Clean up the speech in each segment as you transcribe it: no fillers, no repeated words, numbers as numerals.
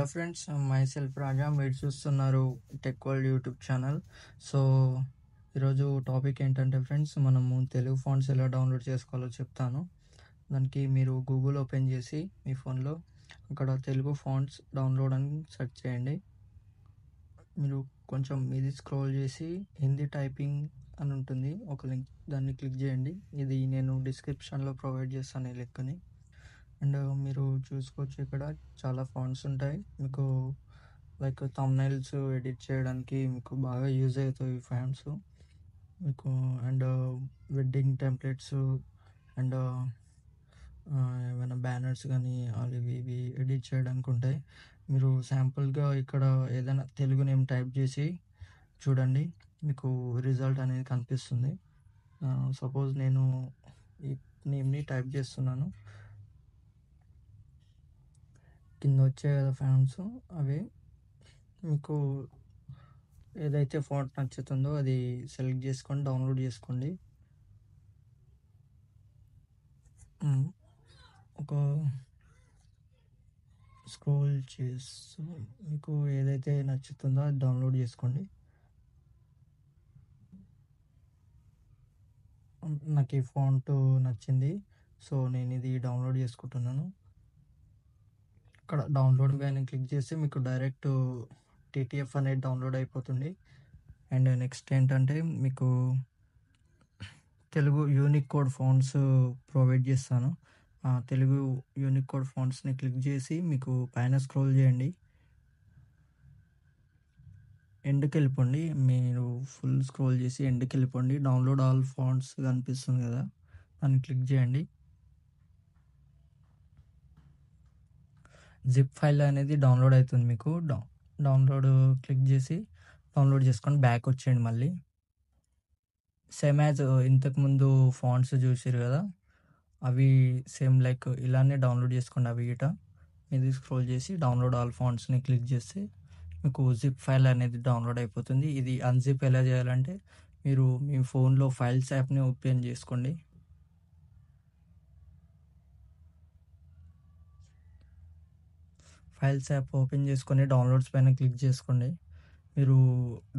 Hello friends, my self రాజా. మీరు చూస్తున్నారు tech world YouTube channel. So ఈరోజు టాపిక్ ఏంటంటే ఫ్రెండ్స్, మనము తెలుగు ఫాంట్స్ ఎలా డౌన్లోడ్ చేసుకోవాలో చెప్తాను. దానికి మీరు గూగుల్ ఓపెన్ చేసి మీ ఫోన్లో అక్కడ తెలుగు ఫాంట్స్ డౌన్లోడ్ అని సెర్చ్ చేయండి. మీరు కొంచెం ఇది స్క్రోల్ చేసి హిందీ టైపింగ్ అని ఉంటుంది, ఒక లింక్, దాన్ని క్లిక్ చేయండి. ఇది నేను డిస్క్రిప్షన్లో ప్రొవైడ్ చేస్తాను ఈ లింక్ని. అండ్ మీరు చూసుకోవచ్చు, ఇక్కడ చాలా ఫాంట్స్ ఉంటాయి. మీకు లైక్ థంబ్నైల్స్ ఎడిట్ చేయడానికి మీకు బాగా యూజ్ అవుతాయి ఈ ఫాంట్స్ మీకు. అండ్ వెడ్డింగ్ టెంప్లెట్స్ అండ్ ఏమైనా బ్యానర్స్ కానీ అవి ఇవి ఎడిట్ చేయడానికి ఉంటాయి. మీరు శాంపుల్గా ఇక్కడ ఏదైనా తెలుగు నేమ్ టైప్ చేసి చూడండి, మీకు రిజల్ట్ అనేది కనిపిస్తుంది. సపోజ్ నేను ఈ నేమ్ని టైప్ చేస్తున్నాను, కింద వచ్చాయి కదా ఫాంట్స్, అవి మీకు ఏదైతే ఫాంట్ నచ్చుతుందో అది సెలెక్ట్ చేసుకొని డౌన్లోడ్ చేసుకోండి. ఒక స్క్రోల్ చేస్తూ మీకు ఏదైతే నచ్చుతుందో అది డౌన్లోడ్ చేసుకోండి. నాకు ఈ ఫాంట్ నచ్చింది, సో నేను ఇది డౌన్లోడ్ చేసుకుంటున్నాను. ఇక్కడ డౌన్లోడ్ పైన క్లిక్ చేస్తే మీకు డైరెక్ట్ టీటీఎఫ్ అనేది డౌన్లోడ్ అయిపోతుంది. అండ్ నెక్స్ట్ ఏంటంటే, మీకు Telugu unique code fonts provide చేస్తాను. తెలుగు యూనిక్ కోడ్ ఫాంట్స్ని క్లిక్ చేసి మీకు పైన స్క్రోల్ చేయండి, ఎండ్కి వెళ్ళిపోండి. మీరు ఫుల్ స్క్రోల్ చేసి ఎండ్కి వెళ్ళిపోండి. డౌన్లోడ్ ఆల్ ఫాంట్స్ కనిపిస్తుంది కదా, దాన్ని క్లిక్ చేయండి. జిప్ ఫైల్ అనేది డౌన్లోడ్ అవుతుంది మీకు. డౌన్లోడ్ క్లిక్ చేసి డౌన్లోడ్ చేసుకొని బ్యాక్ వచ్చేయండి. మళ్ళీ సేమ్ యాజ్ ఇంతకుముందు ఫాంట్స్ చూసారు కదా, అవి సేమ్ లైక్ ఇలానే డౌన్లోడ్ చేసుకోండి. అవి గిట ఇది స్క్రోల్ చేసి డౌన్లోడ్ ఆల్ ఫాంట్స్ని క్లిక్ చేస్తే మీకు జిప్ ఫైల్ అనేది డౌన్లోడ్ అయిపోతుంది. ఇది అన్జిప్ ఎలా చేయాలంటే, మీరు మీ ఫోన్లో ఫైల్స్ యాప్ని ఓపెన్ చేసుకోండి. ఫైల్స్ యాప్ ఓపెన్ చేసుకొని డౌన్లోడ్స్ పైన క్లిక్ చేసుకోండి. మీరు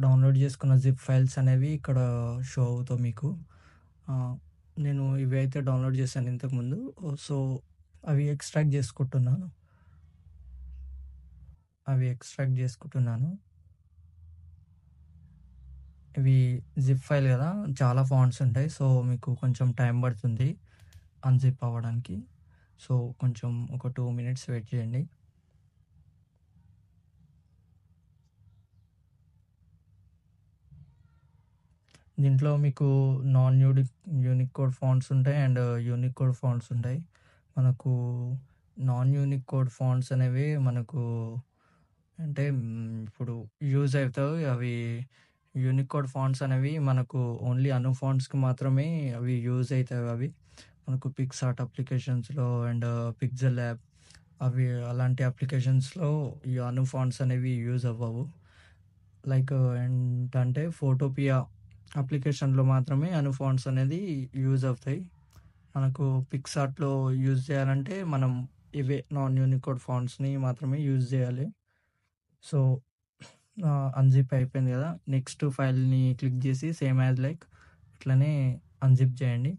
డౌన్లోడ్ చేసుకున్న జిప్ ఫైల్స్ అనేవి ఇక్కడ షో అవుతాయి మీకు. నేను ఇవి అయితే డౌన్లోడ్ చేశాను ఇంతకుముందు, సో అవి ఎక్స్ట్రాక్ట్ చేసుకుంటున్నాను. ఇవి జిప్ ఫైల్ కదా, చాలా ఫాంట్స్ ఉంటాయి, సో మీకు కొంచెం టైం పడుతుంది అన్జిప్ అవ్వడానికి. సో కొంచెం ఒక 2 minutes వెయిట్ చేయండి. దీంట్లో మీకు నాన్ యూనిక్ కోడ్ ఫాంట్స్ ఉంటాయి అండ్ యూనిక్ కోడ్ ఫాంట్స్ ఉంటాయి. మనకు నాన్ యూనిక్ కోడ్ ఫాంట్స్ అనేవి మనకు అంటే ఇప్పుడు యూజ్ అవుతాయి. అవి యూనిక్ కోడ్ ఫాంట్స్ అనేవి మనకు ఓన్లీ అను ఫాంట్స్కి మాత్రమే అవి యూజ్ అవుతాయి. అవి మనకు పిక్సార్ట్ అప్లికేషన్స్లో అండ్ పిక్సెల్ యాప్, అవి అలాంటి అప్లికేషన్స్లో ఈ అను ఫాంట్స్ అనేవి యూజ్ అవ్వవు. లైక్ ఏంటంటే ఫోటోపియా అప్లికేషన్లో మాత్రమే అను ఫాంట్స్ అనేది యూజ్ అవుతాయి. మనకు పిక్సార్ట్లో యూజ్ చేయాలంటే మనం ఇవే నాన్ యూనికోడ్ ఫాంట్స్ని మాత్రమే యూజ్ చేయాలి. సో అన్జిప్ అయిపోయింది కదా, నెక్స్ట్ ఫైల్ని క్లిక్ చేసి సేమ్ యాజ్ లైక్ ఇట్లనే అన్జిప్ చేయండి.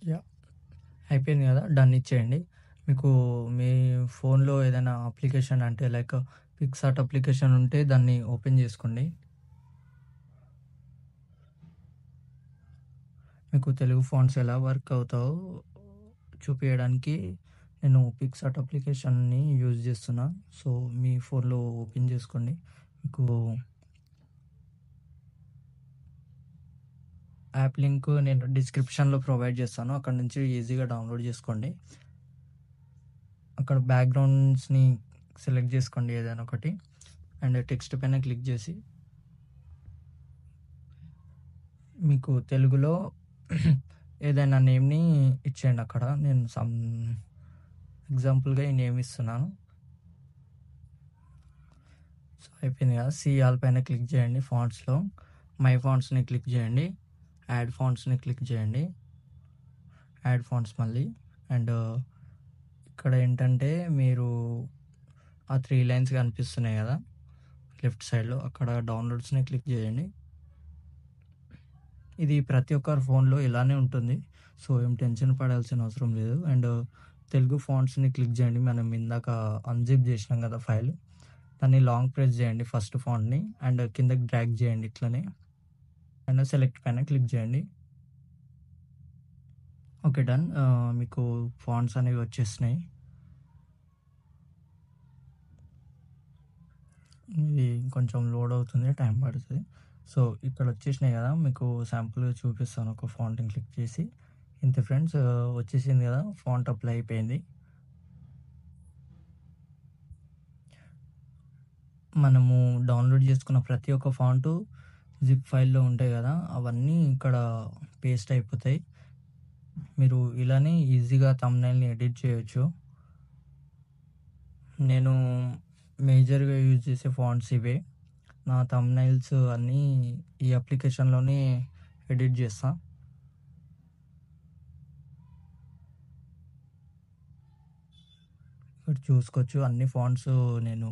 యా, అయిపోయింది కదా, డన్ ఇచ్చేయండి. మీకు మీ ఫోన్లో ఏదైనా అప్లికేషన్ అంటే లైక్ పిక్సార్ట్ అప్లికేషన్ ఉంటే దాన్ని ఓపెన్ చేసుకోండి. మీకు తెలుగు ఫాంట్స్ ఎలా వర్క్ అవుతాయో చూపియడానికి నేను పిక్సార్ట్ అప్లికేషన్‌ని యూజ్ చేస్తున్నా. సో, మీ ఫోన్‌లో ఓపెన్ చేసుకోండి. మీకు యాప్ లింక్ నేను డిస్క్రిప్షన్‌లో ప్రొవైడ్ చేస్తాను. అక్కడి నుంచి ఈజీగా డౌన్లోడ్ చేసుకోండి. అక్కడ బ్యాక్‌గ్రౌండ్స్‌ని సెలెక్ట్ చేసుకోండి ఏదైనా ఒకటి. అండ్ టెక్స్ట్ పైన క్లిక్ చేసి మీకు తెలుగులో ఏదైనా నేమ్‌ని ఇచ్చేయండి అక్కడ. నేను ఎగ్జాంపుల్‌గా ఈ నేమ్ ఇస్తున్నాను. సో, అయిపోయింది కదా! సీ ఆల్ పైన క్లిక్ చేయండి ఫాంట్స్‌లో. మై ఫాంట్స్‌ని క్లిక్ చేయండి. యాడ్ ఫాంట్స్‌ని క్లిక్ చేయండి. యాడ్ ఫాంట్స్ మళ్ళీ. అండ్ ఇక్కడ ఏంటంటే మీరు ఆ 3 లైన్స్ కనిపిస్తున్నాయి కదా! లెఫ్ట్ సైడ్‌లో అక్కడ డౌన్లోడ్స్‌ని క్లిక్ చేయండి. ఇది ప్రతి ఒక్కరి ఫోన్‌లో ఇలానే ఉంటుంది. సో, ఏం టెన్షన్ పడాల్సిన అవసరం లేదు. అండ్ తెలుగు ఫాంట్స్‌ని క్లిక్ చేయండి. మనం ఇందాక అన్‌జిప్ చేసినాం కదా ఫైల్. దాన్ని లాంగ్ ప్రెస్ చేయండి ఫస్ట్ ఫాంట్‌ని. అండ్ కిందకి డ్రాగ్ చేయండి ఇట్లనే. అండ్ సెలెక్ట్ పైన క్లిక్ చేయండి. Okay, done. మీకు ఫాంట్స్ అనేవి వచ్చేసినాయి. ఇది కొంచెం లోడ్ అవుతుంది. టైం పడుతది. సో, ఇక్కడ వచ్చేసినాయి కదా! మీకు శాంపుల్‌గా చూపిస్తాను ఒక ఫాంట్‌ని క్లిక్ చేసి. ఇంతే ఫ్రెండ్స్, వచ్చేసింది కదా! ఫాంట్ అప్లై అయిపోయింది. మనము డౌన్లోడ్ చేసుకున్న ప్రతి ఒక్క ఫాంటు జిప్ ఫైల్‌లో ఉంటాయి కదా! అవన్నీ ఇక్కడ పేస్ట్ అయిపోతాయి. మీరు ఇలానే ఈజీగా థంబ్‌నెయిల్‌ని ఎడిట్ చేయొచ్చు. నేను మేజర్‌గా యూజ్ చేసే ఫాంట్స్ ఇవే. నా థంబ్‌నెయిల్స్ అన్నీ ఈ అప్లికేషన్‌లోనే ఎడిట్ చేస్తా. ఇక్కడ చూసుకోవచ్చు అన్ని ఫాంట్స్ నేను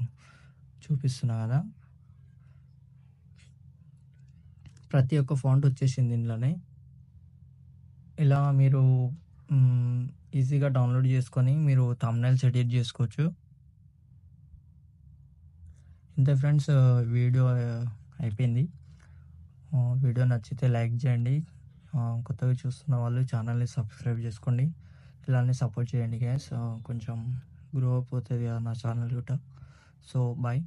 చూపిస్తున్నా కదా! ప్రతి ఒక్క ఫాంట్ వచ్చేసింది ఇందులోనే. ఇలా మీరు హ్మ్, ఈజీగా డౌన్లోడ్ చేసుకొని మీరు థంబ్‌నెయిల్స్ ఎడిట్ చేసుకోవచ్చు. ఇంతే ఫ్రెండ్స్, వీడియో అయిపోయింది. వీడియో నచ్చితే లైక్ చేయండి. కొత్తగా చూస్తున్న వాళ్ళు ఛానల్‌ని సబ్స్క్రైబ్ చేసుకోండి. ఇలానే సపోర్ట్ చేయండి గైస్. కొంచెం గ్రో అప్ అవుతది కదా నా ఛానల్ కూడా. So, bye.